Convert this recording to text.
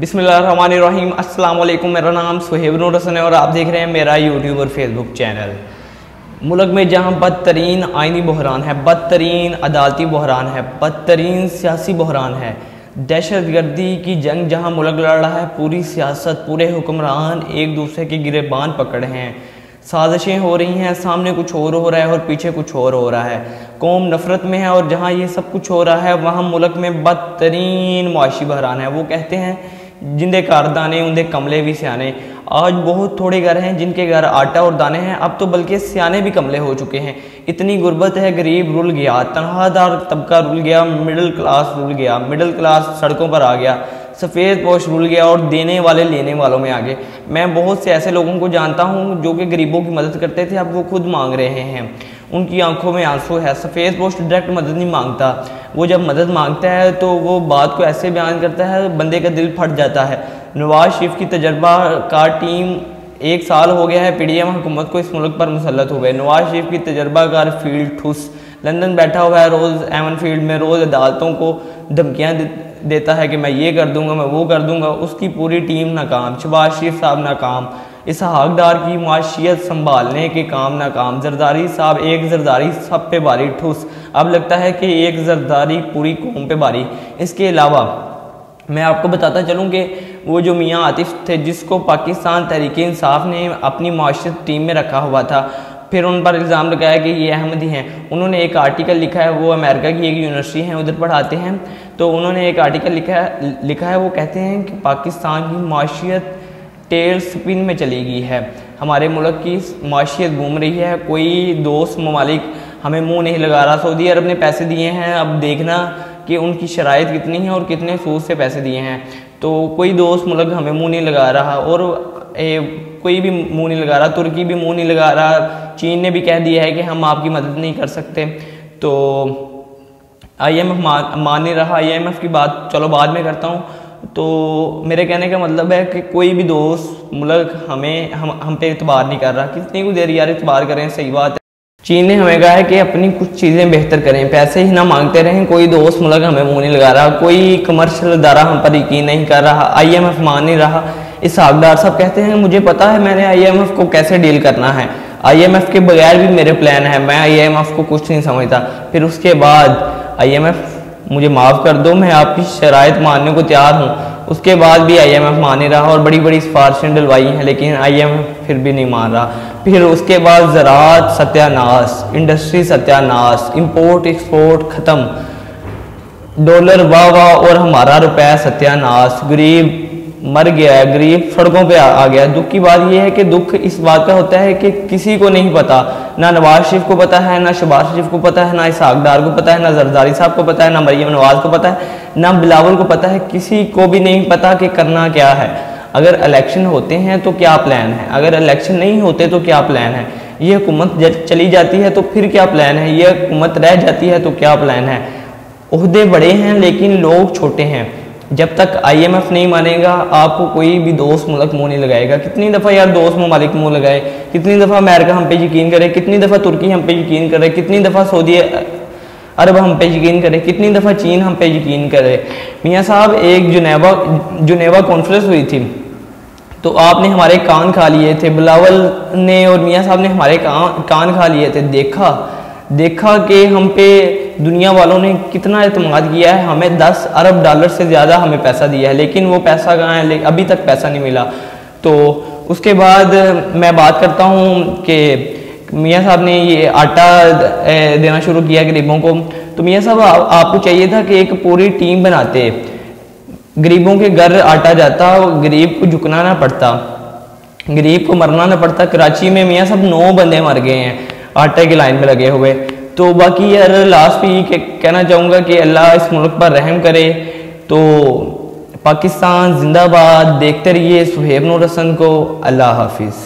बिस्मिल्लाहिर्रहमानिर्रहीम। अस्सलाम वालेकुम। मेरा नाम सुहेब नूर हसन है और आप देख रहे हैं मेरा यूट्यूब और फेसबुक चैनल। मुल्क में जहां बदतरीन आइनी बहरान है, बदतरीन अदालती बहरान है, बदतरीन सियासी बहरान है, दहशतगर्दी की जंग जहां मुल्क लड़ रहा है, पूरी सियासत पूरे हुक्मरान एक दूसरे के गिरेबान पकड़े हैं, साजिशें हो रही हैं, सामने कुछ और हो रहा है और पीछे कुछ और हो रहा है, कौम नफ़रत में है और जहाँ ये सब कुछ हो रहा है वहाँ मुल्क में बदतरीन मुआशी बहरान है। वो कहते हैं जिंदे कार दाने उनके कमले भी सियाने। आज बहुत थोड़े घर हैं जिनके घर आटा और दाने हैं, अब तो बल्कि सियाने भी कमले हो चुके हैं। इतनी गुर्बत है, गरीब रुल गया, तनख्वाहदार तबका रुल गया, मिडिल क्लास रुल गया, मिडिल क्लास सड़कों पर आ गया, सफ़ेद पोश रुल गया और देने वाले लेने वालों में आगे। मैं बहुत से ऐसे लोगों को जानता हूँ जो कि गरीबों की मदद करते थे, अब वो खुद मांग रहे हैं, उनकी आंखों में आंसू है। सफ़ेद पोश डायरेक्ट मदद नहीं मांगता, वो जब मदद मांगता है तो वो बात को ऐसे बयान करता है बंदे का दिल फट जाता है। नवाज शरीफ की तजर्बा कार टीम 1 साल हो गया है पीडीएम हुकूमत को इस मुल्क पर मुसल्लत हुए। नवाज शरीफ की तजर्बा कार फील्ड ठुस लंदन बैठा हुआ है, रोज़ एवन फील्ड में रोज़ अदालतों को धमकियाँ देता है कि मैं ये कर दूंगा, मैं वो कर दूंगा। उसकी पूरी टीम नाकाम, शहबाज शरीफ साहब नाकाम, इसहाक डार की माशियत संभालने के काम नाकाम, जरदारी साहब एक जरदारी सब पे भारी ठुस। अब लगता है कि एक जरदारी पूरी कौम पे भारी। इसके अलावा मैं आपको बताता चलूँ कि वो जो मियाँ आतिफ थे जिसको पाकिस्तान तहरीक-ए-इंसाफ ने अपनी माशियत टीम में रखा हुआ था, फिर उन पर इल्ज़ाम लगाया कि ये अहमदी हैं। उन्होंने एक आर्टिकल लिखा है, वो अमेरिका की एक यूनिवर्सिटी है उधर पढ़ाते हैं, तो उन्होंने एक आर्टिकल लिखा है वो कहते हैं कि पाकिस्तान की माशियत टेल स्पिन में चली गई है, हमारे मुल्क की माशियत घूम रही है, कोई दोस्त ममालिक हमें मुंह नहीं लगा रहा। सऊदी अरब ने पैसे दिए हैं, अब देखना कि उनकी शराइत कितनी है और कितने सूद से पैसे दिए हैं, तो कोई दोस्त मुल्क हमें मुंह नहीं लगा रहा और कोई भी मुंह नहीं लगा रहा, तुर्की भी मुंह नहीं लगा रहा, चीन ने भी कह दिया है कि हम आपकी मदद नहीं कर सकते। तो IMF मान नहीं रहा। IMF की बात चलो बाद में करता हूँ। तो मेरे कहने का मतलब है कि कोई भी दोस्त मुल्क हम पे इतबार नहीं कर रहा। कितनी कुछ देर यार इतबार करें, सही बात है। चीन ने हमें कहा है कि अपनी कुछ चीज़ें बेहतर करें, पैसे ही ना मांगते रहें, कोई दोस्त मुल्क हमें मुंह नहीं लगा रहा, कोई कमर्शियल अदारा हम पर यकीन नहीं कर रहा, IMF मान नहीं रहा। इसहाक डार साहब कहते हैं मुझे पता है मैंने IMF को कैसे डील करना है, IMF के बगैर भी मेरे प्लान है, मैं IMF को कुछ नहीं समझता। फिर उसके बाद IMF मुझे माफ़ कर दो, मैं आपकी शराइत मानने को तैयार हूँ। उसके बाद भी IMF मान नहीं रहा और बड़ी बड़ी सिफारिशें डलवाई हैं, लेकिन IMF फिर भी नहीं मान रहा। फिर उसके बाद ज़राअत सत्यानाश, इंडस्ट्री सत्यानाश, इंपोर्ट एक्सपोर्ट ख़त्म, डॉलर वाह वाह और हमारा रुपया सत्यानाश, गरीब मर गया है, गरीब सड़कों पे आ गया। दुख की बात यह है कि दुख इस बात का होता है कि किसी को नहीं पता, ना नवाज शरीफ को पता है, ना शहबाज शरीफ को पता है, ना इसहाक डार को पता है, ना जरदारी साहब को पता है, ना मरियम नवाज को पता है, ना बिलावल को पता है, किसी को भी नहीं पता कि करना क्या है। अगर इलेक्शन होते हैं तो क्या प्लान है, अगर इलेक्शन नहीं होते तो क्या प्लान है, ये हुकूमत चली जाती है तो फिर क्या प्लान है, ये हुकूमत रह जाती है तो क्या प्लान है। ओहदे बड़े हैं लेकिन लोग छोटे हैं। जब तक IMF नहीं मानेगा आपको कोई भी दोस्त मुल्क मुंह नहीं लगाएगा। कितनी दफ़ा यार दोस्त ममालिक मुंह लगाए, कितनी दफ़ा अमेरिका हम पे यकीन करे, कितनी दफ़ा तुर्की हम पे यकीन करे, कितनी दफ़ा सऊदी अरब हम पे यकीन करे, कितनी दफ़ा चीन हम पे यकीन करे। मियाँ साहब एक जुनेवा कॉन्फ्रेंस हुई थी तो आपने हमारे कान खा लिए थे, बिलावल ने और मियाँ साहब ने हमारे कान खा लिए थे। देखा कि हम पे दुनिया वालों ने कितना एतमाद किया है, हमें 10 अरब डॉलर से ज़्यादा हमें पैसा दिया है, लेकिन वो पैसा कहाँ है, अभी तक पैसा नहीं मिला। तो उसके बाद मैं बात करता हूँ कि मियाँ साहब ने ये आटा देना शुरू किया गरीबों को। तो मियाँ साहब आपको चाहिए था कि एक पूरी टीम बनाते, गरीबों के घर आटा जाता, गरीब को झुकना ना पड़ता, गरीब को मरना ना पड़ता। कराची में मियाँ साहब 9 बंदे मर गए हैं आटे की लाइन में लगे हुए। तो बाकी यार लास्ट में ये कहना चाहूँगा कि अल्लाह इस मुल्क पर रहम करे। तो पाकिस्तान जिंदाबाद, देखते रहिए सुहेब नूर हसन को। अल्लाह हाफिज़।